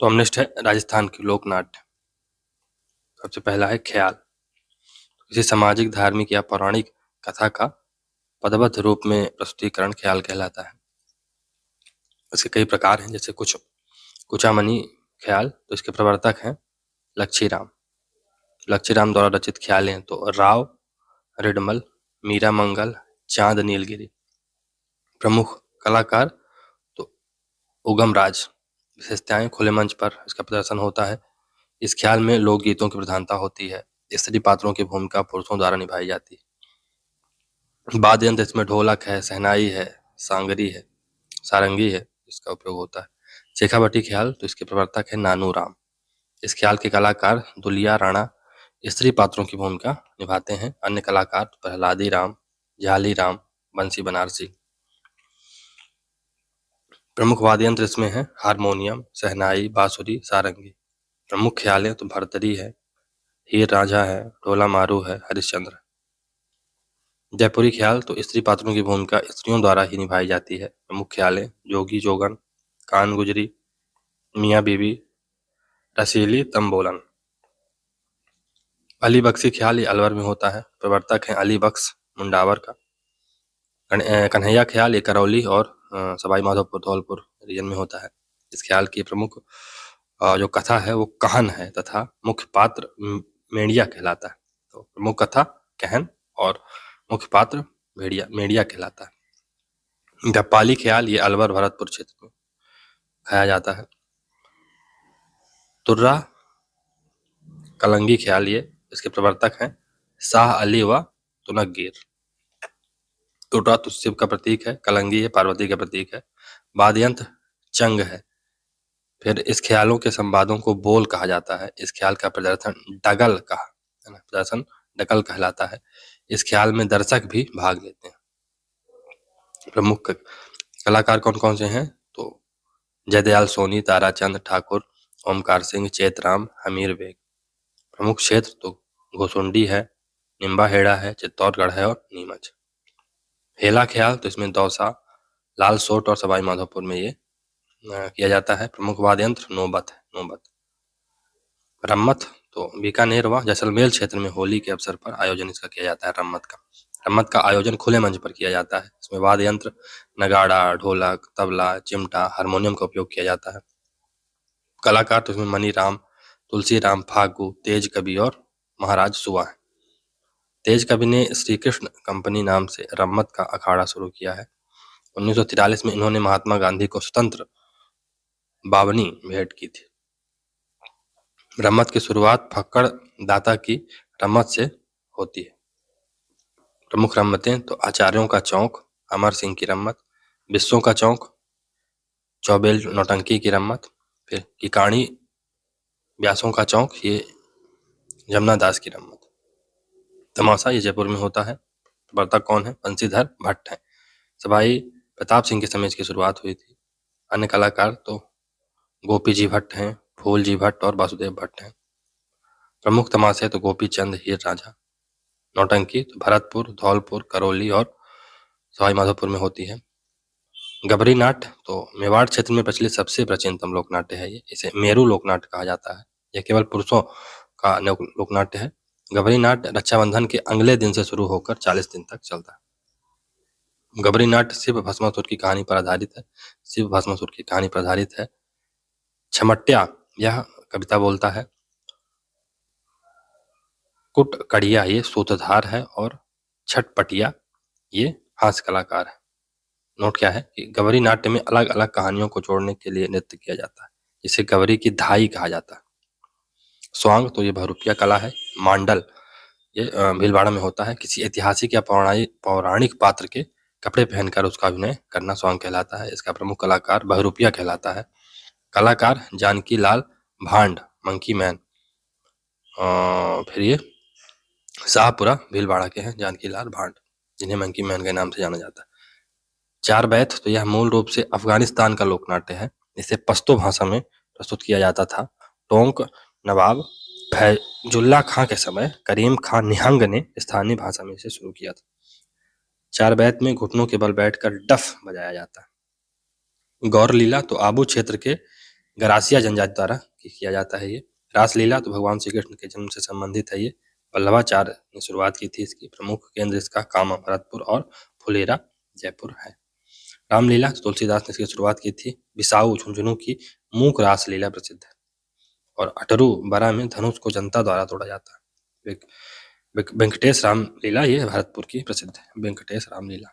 तो हमनेस्ट है राजस्थान की लोक नाट्य। सबसे पहला है ख्याल। किसी सामाजिक, धार्मिक या पौराणिक कथा का पदबद्ध रूप में प्रस्तुतिकरण ख्याल कहलाता है। इसके कई प्रकार हैं, जैसे कुचामनी ख्याल, तो इसके प्रवर्तक हैं लच्छीराम। लच्छीराम द्वारा रचित ख्याल हैं तो राव, रिडमल, मीरा मंगल, चांद नीलगिरी। प्रमुख कलाकार तो उगमराज। विशेषताएं, खुले मंच पर इसका प्रदर्शन होता है। इस ख्याल में लोकगीतों की प्रधानता होती है। स्त्री पात्रों की भूमिका पुरुषों द्वारा निभाई जाती है। वाद्य यंत्र इसमें ढोलक है, शहनाई है, सांगरी है, सारंगी है, इसका उपयोग होता है। शेखावटी ख्याल, तो इसके प्रवर्तक है नानू राम। इस ख्याल के कलाकार दुलिया राणा स्त्री पात्रों की भूमिका निभाते हैं। अन्य कलाकार प्रहलादी राम, झाली राम, बंसी बनारसी। प्रमुख वाद्य यंत्र इसमें है हारमोनियम, शहनाई, बांसुरी, सारंगी। प्रमुख ख्याल है तो भरतरी है, हीर रांझा है, ढोला मारू है, हरिश्चंद्र। जयपुरी ख्याल, तो स्त्री पात्रों की भूमिका स्त्रियों द्वारा ही निभाई जाती है। प्रमुख ख्याल है जोगी जोगन, कान गुजरी, मियाँ बीबी, रसीली तंबोलन। अली बख्शी ख्याल, ये अलवर में होता है। प्रवर्तक है अली बख्श मुंडावर का। कन्हैया ख्याल, ये करौली और सवाई माधोपुर धौलपुर रीजन में होता है। इस ख्याल की प्रमुख जो कथा है वो कहन है तथा मुख्य पात्र मेड़िया कहलाता है। तो प्रमुख कथा कहन और मुख्य पात्र मेड़िया कहलाता है। गप्पाली ख्याल, ये अलवर भरतपुर क्षेत्र में खाया जाता है। तुर्रा कलंगी ख्याल, ये इसके प्रवर्तक हैं शाह अली व तुनकगीर। तुर्रा तो शिव का प्रतीक है, कलंगी है पार्वती का प्रतीक है। वाद्य यंत्र चंग है। फिर इस ख्यालों के संवादों को बोल कहा जाता है। इस ख्याल का प्रदर्शन डगल कहलाता है। इस ख्याल में दर्शक भी भाग लेते हैं। प्रमुख कलाकार कौन कौन से हैं तो जयदयाल सोनी, ताराचंद ठाकुर, ओमकार सिंह, चेतराम, हमीर बेग। प्रमुख क्षेत्र तो घोसुंडी है, निम्बाहेड़ा है, चित्तौड़गढ़ है और नीमच। हेला ख्याल, तो इसमें दौसा, लालसोट और सवाई माधोपुर में ये किया जाता है। प्रमुख वाद्य यंत्र नौबत है, नौबत। रम्मत तो बीकानेर व जैसलमेर क्षेत्र में होली के अवसर पर आयोजन इसका किया जाता है। रम्मत का आयोजन खुले मंच पर किया जाता है। इसमें वाद्य यंत्र नगाड़ा, ढोलक, तबला, चिमटा, हारमोनियम का उपयोग किया जाता है। कलाकार तो इसमें मनीराम, तुलसीराम फागू, तेज कवि और महाराज सुआ है। तेज कवि ने श्री कृष्ण कंपनी नाम से रम्मत का अखाड़ा शुरू किया है। 1943 में इन्होंने महात्मा गांधी को स्वतंत्र बावनी भेंट की थी। रम्मत की शुरुआत फक्कड़ दाता की रम्मत से होती है। प्रमुख रम्मतें तो आचार्यों का चौक, अमर सिंह की रम्मत, बिस्सों का चौक, चौबेल नौटंकी की रम्मत, फिर किकाणी व्यासों का चौक, ये जमुना दास की रम्मत। तमाशा ये जयपुर में होता है। प्रवर्तक कौन है बंसीधर भट्ट है। सवाई प्रताप सिंह के समय इसकी शुरुआत हुई थी। अन्य कलाकार तो गोपी जी भट्ट हैं, फूल जी भट्ट और वासुदेव भट्ट हैं। प्रमुख तमाशे तो गोपी चंद, हीर रांझा। नौटंकी तो भरतपुर, धौलपुर, करौली और सवाई माधोपुर में होती है। गबरी नाट्य तो मेवाड़ क्षेत्र में प्रचलित सबसे प्राचीनतम लोक नाट्य है। ये इसे मेरू लोक नाट्य कहा जाता है। यह केवल पुरुषों का लोक नाट्य है। गबरी नाट्य रक्षाबंधन के अगले दिन से शुरू होकर 40 दिन तक चलता है। गबरी नाट्य शिव भस्मासुर की कहानी पर आधारित है। शिव भस्मासुर की कहानी पर आधारित है। छमट्या यह कविता बोलता है। कुटकड़िया ये सूत्रधार है और छटपटिया ये हास्य कलाकार है। नोट क्या है कि गबरी नाट्य में अलग अलग कहानियों को जोड़ने के लिए नृत्य किया जाता है, जिसे गबरी की धाई कहा जाता है। स्वांग तो ये बहुरूपिया कला है। मांडल ये भीलवाड़ा में होता है। किसी ऐतिहासिक या पौराणिक पात्र के कपड़े पहनकर उसका अभिनय करना स्वांग कहलाता है। इसका प्रमुख कलाकार बहुरूपिया कहलाता है। कलाकार जानकी लाल भांड, मंकी मैन। फिर ये शाहपुरा भीलवाड़ा के हैं जानकी लाल भांड, जिन्हें मंकी मैन के नाम से जाना जाता है। चार बैत तो यह मूल रूप से अफगानिस्तान का लोकनाट्य है। इसे पश्तो भाषा में प्रस्तुत किया जाता था। टोंक नवाब फैजुल्ला खां के समय करीम खां निहंग ने स्थानीय भाषा में इसे शुरू किया था। चार बैत में घुटनों के बल बैठकर डफ बजाया जाता है। गौर लीला तो आबू क्षेत्र के गरासिया जनजाति द्वारा किया जाता है ये। रासलीला तो भगवान श्री कृष्ण के जन्म से संबंधित है ये। वल्लभाचार्य ने शुरुआत की थी इसकी। प्रमुख केंद्र इसका कामा भरतपुर और फुलेरा जयपुर है। रामलीला तो तुलसीदास ने इसकी शुरुआत की थी। बिसाऊ झुंझुनू की मूक रासलीला प्रसिद्ध है। और अटरू बरा में धनुष को जनता द्वारा तोड़ा जाता है। वेंकटेश रामलीला ये भरतपुर की प्रसिद्ध है। वेंकटेश रामलीला।